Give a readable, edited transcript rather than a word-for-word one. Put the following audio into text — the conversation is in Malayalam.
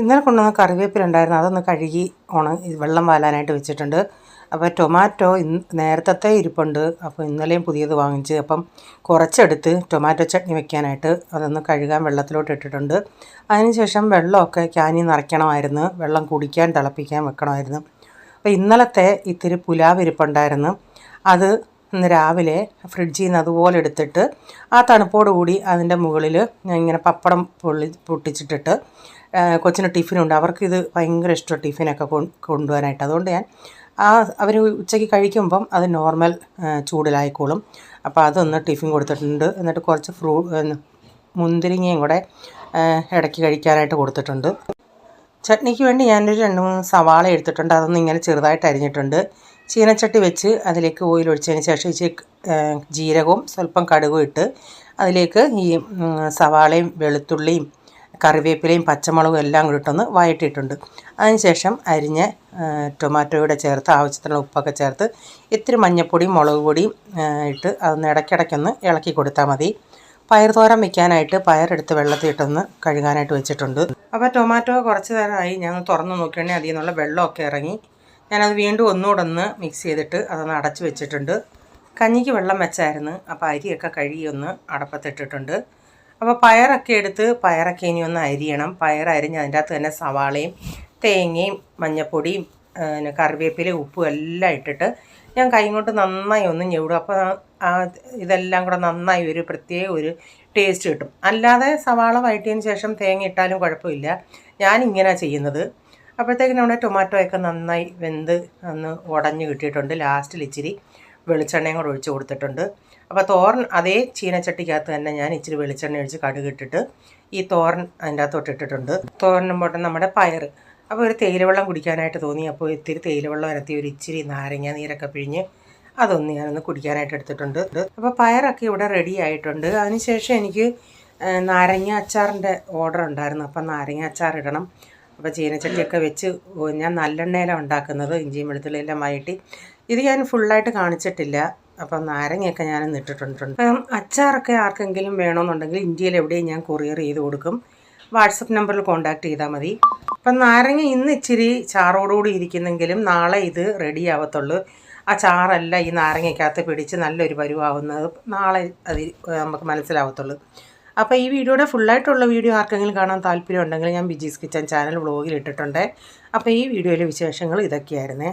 ഇന്നലെ കൊണ്ടുവന്ന കറിവേപ്പിലുണ്ടായിരുന്നു, അതൊന്ന് കഴുകി വെള്ളം വാലാനായിട്ട് വെച്ചിട്ടുണ്ട്. അപ്പോൾ ടൊമാറ്റോ നേരത്തെ ഇരിപ്പുണ്ട്, അപ്പോൾ ഇന്നലെയും പുതിയത് വാങ്ങിച്ച്, അപ്പം കുറച്ചെടുത്ത് ടൊമാറ്റോ ചട്നി വെക്കാനായിട്ട് അതൊന്ന് കഴുകാൻ വെള്ളത്തിലോട്ട് ഇട്ടിട്ടുണ്ട്. അതിനുശേഷം വെള്ളമൊക്കെ ക്യാനിൽ നിറയ്ക്കണമായിരുന്നു, വെള്ളം കുടിക്കാൻ തിളപ്പിക്കാൻ വെക്കണമായിരുന്നു. അപ്പോൾ ഇന്നലത്തെ ഇത്തിരി പുലാവ് ഇരിപ്പുണ്ടായിരുന്നു, അത് ഇന്ന് രാവിലെ ഫ്രിഡ്ജിൽ നിന്ന് അതുപോലെ എടുത്തിട്ട് ആ തണുപ്പോട് കൂടി അതിൻ്റെ മുകളിൽ ഇങ്ങനെ പപ്പടം പൊട്ടിച്ചിട്ടിട്ട് കൊച്ചിന് ടിഫിനുണ്ട്, അവർക്കിത് ഭയങ്കര ഇഷ്ടമാണ് ടിഫിനൊക്കെ കൊണ്ടുപോകാനായിട്ട്. അതുകൊണ്ട് ഞാൻ അവർ ഉച്ചയ്ക്ക് കഴിക്കുമ്പം അത് നോർമൽ ചൂടിലായിക്കോളും. അപ്പോൾ അതൊന്ന് ടിഫിൻ കൊടുത്തിട്ടുണ്ട്. എന്നിട്ട് കുറച്ച് മുന്തിരിങ്ങയും കൂടെ ഇടയ്ക്ക് കഴിക്കാനായിട്ട് കൊടുത്തിട്ടുണ്ട്. ചട്നിക്ക് വേണ്ടി ഞാനൊരു 2-3 സവാള എടുത്തിട്ടുണ്ട്, അതൊന്നും ഇങ്ങനെ ചെറുതായിട്ട് അരിഞ്ഞിട്ടുണ്ട്. ചീനച്ചട്ടി വെച്ച് അതിലേക്ക് ഓയിൽ ഒഴിച്ചതിന് ശേഷം ഇച്ചിരി ജീരകവും സ്വല്പം കടുകും ഇട്ട് അതിലേക്ക് ഈ സവാളയും വെളുത്തുള്ളിയും കറിവേപ്പിലയും പച്ചമുളകും എല്ലാം കൂടി ഇട്ടൊന്ന് വഴറ്റിയിട്ടുണ്ട്. അതിനുശേഷം അരിഞ്ഞ ടൊമാറ്റോയുടെ ചേർത്ത് ആവശ്യത്തിനുള്ള ഉപ്പൊക്കെ ചേർത്ത് ഇത്തിരി മഞ്ഞൾപ്പൊടിയും മുളക് പൊടിയും ഇട്ട് അതൊന്ന് ഇടയ്ക്കിടയ്ക്കൊന്ന് ഇളക്കി കൊടുത്താൽ മതി. പയർ തോരൻ വയ്ക്കാനായിട്ട് പയറെടുത്ത് വെള്ളത്തിലിട്ടൊന്ന് കഴുകാനായിട്ട് വെച്ചിട്ടുണ്ട്. അപ്പോൾ ടൊമാറ്റോ കുറച്ച് നേരമായി ഞാൻ തുറന്ന് നോക്കിയാണെങ്കിൽ അതിൽ നിന്നുള്ള വെള്ളമൊക്കെ ഇറങ്ങി. ഞാനത് വീണ്ടും ഒന്നുകൂടെ ഒന്ന് മിക്സ് ചെയ്തിട്ട് അതൊന്ന് അടച്ച് വെച്ചിട്ടുണ്ട്. കഞ്ഞിക്ക് വെള്ളം വെച്ചായിരുന്നു, അപ്പോൾ അരിയൊക്കെ കഴുകി ഒന്ന് അടപ്പത്തിട്ടിട്ടുണ്ട്. അപ്പോൾ പയറൊക്കെ എടുത്ത് പയറൊക്കെ ഇനി ഒന്ന് അരിയണം. പയർ അരിഞ്ഞ് അതിൻ്റെ അകത്ത് തന്നെ സവാളയും തേങ്ങയും മഞ്ഞൾപ്പൊടിയും പിന്നെ കറിവേപ്പിലയും ഉപ്പും എല്ലാം ഇട്ടിട്ട് ഞാൻ കൈ കൊണ്ട് നന്നായി ഒന്ന് ഞെവിടും. അപ്പോൾ ഇതെല്ലാം കൂടെ നന്നായി ഒരു പ്രത്യേക ഒരു ടേസ്റ്റ് കിട്ടും. അല്ലാതെ സവാള വഴറ്റിയതിന് ശേഷം തേങ്ങ ഇട്ടാലും കുഴപ്പമില്ല, ഞാനിങ്ങനെയാണ് ചെയ്യുന്നത്. അപ്പോഴത്തേക്കും നമ്മുടെ ടൊമാറ്റോയൊക്കെ നന്നായി വെന്ത് ഒന്ന് ഉടഞ്ഞ് കിട്ടിയിട്ടുണ്ട്. ലാസ്റ്റിൽ ഇച്ചിരി വെളിച്ചെണ്ണയും കൂടെ ഒഴിച്ച് കൊടുത്തിട്ടുണ്ട്. അപ്പോൾ തോരൻ അതേ ചീനച്ചട്ടിക്കകത്ത് തന്നെ ഞാൻ ഇച്ചിരി വെളിച്ചെണ്ണ ഒഴിച്ച് കടുകിട്ടിട്ട് ഈ തോരൻ അതിൻ്റെ അകത്തോട്ട് ഇട്ടിട്ടുണ്ട്. തോരനും പോട്ടെ നമ്മുടെ പയർ. അപ്പോൾ ഒരു തേയിലവെള്ളം കുടിക്കാനായിട്ട് തോന്നി, അപ്പോൾ ഇത്തിരി തേയിലവെള്ളം ഇരത്തി ഒരു ഇച്ചിരി നാരങ്ങ നീരൊക്കെ പിഴിഞ്ഞ് അതൊന്ന് ഞാനൊന്ന് കുടിക്കാനായിട്ട് എടുത്തിട്ടുണ്ട്. അപ്പോൾ പയറൊക്കെ ഇവിടെ റെഡി ആയിട്ടുണ്ട്. അതിനുശേഷം എനിക്ക് നാരങ്ങ അച്ചാറിൻ്റെ ഓർഡർ ഉണ്ടായിരുന്നു, അപ്പം നാരങ്ങ അച്ചാർ ഇടണം. അപ്പോൾ ചീനച്ചട്ടിയൊക്കെ വെച്ച് ഞാൻ നല്ലെണ്ണയിലാണ് ഉണ്ടാക്കുന്നത്, ഇഞ്ചിയും വെളുത്തുള്ളിയെല്ലാം വഴറ്റി. ഇത് ഞാൻ ഫുള്ളായിട്ട് കാണിച്ചിട്ടില്ല. അപ്പം നാരങ്ങയൊക്കെ ഞാനൊന്ന് ഇട്ടിട്ടുണ്ട്. അപ്പം അച്ചാറൊക്കെ ആർക്കെങ്കിലും വേണമെന്നുണ്ടെങ്കിൽ ഇന്ത്യയിൽ എവിടെയും ഞാൻ കൊറിയർ ചെയ്ത് കൊടുക്കും. വാട്സപ്പ് നമ്പറിൽ കോൺടാക്ട് ചെയ്താൽ മതി. അപ്പം നാരങ്ങ ഇന്ന് ഇച്ചിരി ചാറോടുകൂടി ഇരിക്കുന്നെങ്കിലും നാളെ ഇത് റെഡി ആവത്തുള്ളൂ. ആ ചാറല്ല ഈ നാരങ്ങയ്ക്കകത്ത് പിടിച്ച് നല്ലൊരു പരുവാകുന്നത് നാളെ അത് നമുക്ക് മനസ്സിലാവത്തുള്ളൂ. അപ്പോൾ ഈ വീഡിയോയുടെ ഫുള്ളായിട്ടുള്ള വീഡിയോ ആർക്കെങ്കിലും കാണാൻ താല്പര്യം ഉണ്ടെങ്കിൽ ഞാൻ ബിജീസ് കിച്ചൻ ചാനൽ വ്ളോഗിൽ ഇട്ടിട്ടുണ്ട്. അപ്പോൾ ഈ വീഡിയോയിലെ വിശേഷങ്ങൾ ഇതൊക്കെയായിരുന്നേ.